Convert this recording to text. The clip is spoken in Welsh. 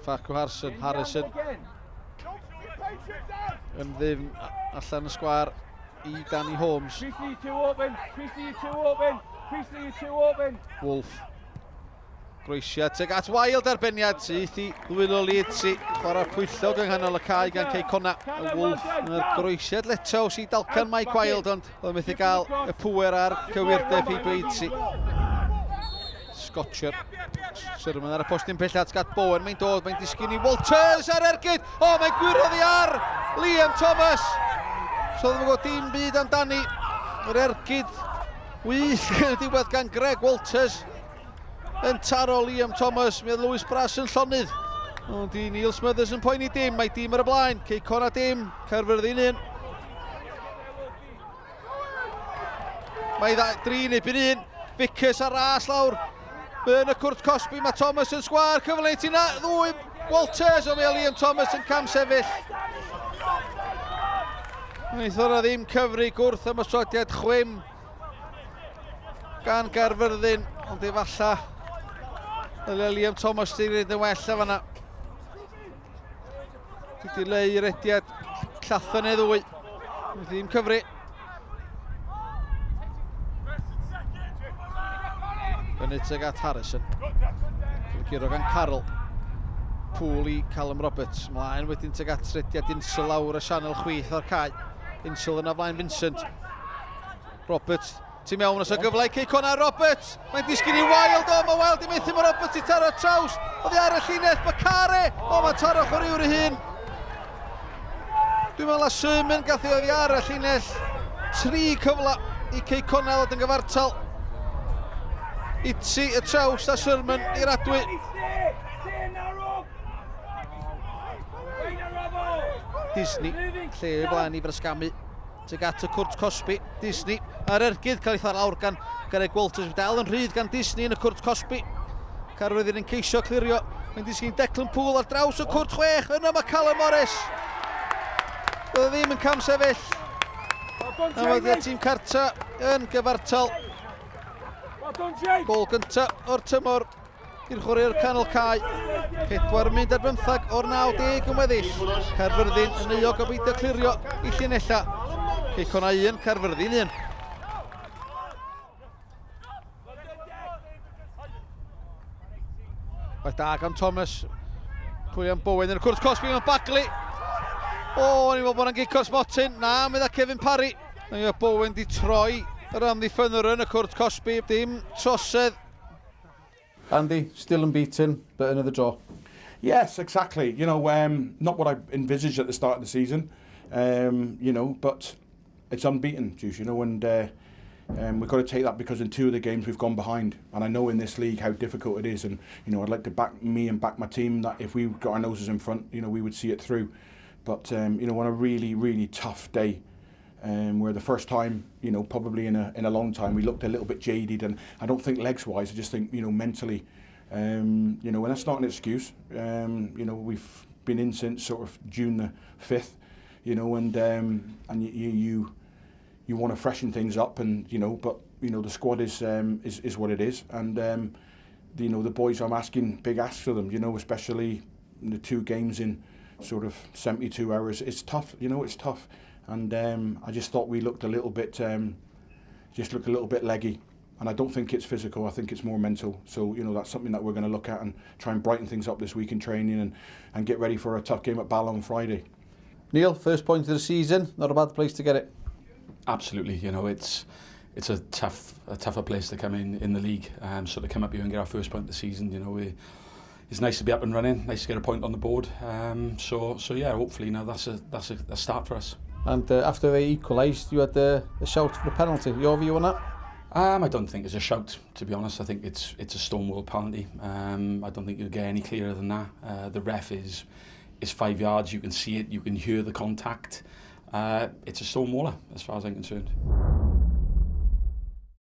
Harrison yn ddim allan y sgwar I Danny Holmes. Wolf groesiad tuag at Wild arbenniad sydd I ddwylo Leeds I chwarae pwyllog yng nghanol y cae gan Cei Connah. Y Wolf yn yr groesiad leto sydd dalcan Mike Wild ond oedd methu gael y pŵer ar cywirdeb I Bleidsi. Scotcher Sherman ar y postyn pellad gat Bowen, mae'n dod, mae'n disgyn I Walters ar ergyd. O, mae'n gwirodd I ar Liam Thomas. So ddim yn gwybod dim byd amdani. Yr ergyd wych yn y diwedd gan Greg Walters yn taro Liam Thomas. Mi oedd Lewis Brass yn llonydd. Ond I Neil Smothers yn poeni dim, mae dim ar y blaen. Cei Connah dim, Caerfyrddin 1. Mae 3 neu 1. Vickers ar ras lawr. Yn y cwrt Cosby, mae Thomas yn sgwar. Cyfle ti na, ddwy Walters. O mae Liam Thomas yn cam sefyll. Wnaethon nhw ddim cyfri gwrth am ysodiad chwym gan Caerfyrddin, ond efalla yle Liam Thomas di gwneud yn well a fanna. Di dileu rediad Llathan neu ddwy. Wnaeth ddim cyfri. Fyny tuag at Harrison. Cylgiro gan Carroll. Pŵl I Callum Roberts. Mlaen wedyn tuag at rediad Insel lawr y sianel chwith o'r cae. Insel yna flaen Vincent. Roberts. Tu mewn os o gyfle I Cei Connah Roberts. Mae'n disgyn I Wild. O, mae Wild I methu mae Roberts I taro traws. Oddi ar y llinell. Bacare. O, mae'n taro chwaraewr I hun. Dwi'n meddwl a Sherman gath I oddi ar y llinell. 3 cyfle I Cei Connah ddod yn gyfartal. Itzi y traws a Sherman i'r adwy. Disney, lle I blaen I frysgamu. Tuag at y cwrt Cosby, Disney. Ar ergydd cael ei thar lawr gan Greg Walters. Dal yn rhydd gan Disney yn y cwrt Cosby. Caerfyrddin yn ceisio clirio. Mae'n disgyn Declan Poole ar draws y cwrt 6. Yna mae Callum Morris. Bydd ddim yn cam sefyll. A mae tîm Carter yn gyfartal. Gol gyntaf o'r tymor i'r chwaraewr canol cae. 4 mynd ar 15 o'r 90 yn weddill. Caerfyrddin yn euog o beidio clirio I llinella. Cei Connah 1, Caerfyrddin 1. Waith da gan Thomas. Pwy am Bowen yn y cwrt Cosby mewn Bagley. O, ni'n meddwl bod yna'n gico Smotyn. Na, medda Kevin Parry. Mae Bowen di troi yr amddiffynwyr yn y cwrt Cosby. Dim trosedd. Andy, still unbeaten, but another draw. Yes, exactly. You know, not what I envisaged at the start of the season, you know, but it's unbeaten, Juice, you know, and we've got to take that because in 2 of the games we've gone behind. And I know in this league how difficult it is. And, you know, I'd like to back me and back my team that if we got our noses in front, you know, we would see it through. But, you know, on a really, really tough day, where the first time, you know, probably in a long time, we looked a little bit jaded, and I don't think legs-wise, I just think, you know, mentally, you know, and that's not an excuse. You know, we've been in since sort of June the 5th, you know, and you want to freshen things up, and you know, but you know, the squad is what it is, and you know, the boys, I'm asking big asks for them, you know, especially in the 2 games in sort of 72 hours. It's tough, you know, it's tough. And I just thought we looked a little bit, leggy. And I don't think it's physical, I think it's more mental. So, you know, that's something that we're going to look at and try and brighten things up this week in training and get ready for a tough game at Bala on Friday. Neil, first point of the season, not a bad place to get it. Absolutely, you know, it's a tougher place to come in the league. So to come up here and get our first point of the season, you know, it's nice to be up and running, nice to get a point on the board. So yeah, hopefully now that's a start for us. And after they equalised, you had a shout for a penalty. Your view on that? I don't think it's a shout, to be honest. I think it's a Stonewall penalty. I don't think you'll get any clearer than that. The ref is 5 yards. You can see it. You can hear the contact. It's a Stonewaller, as far as I'm concerned.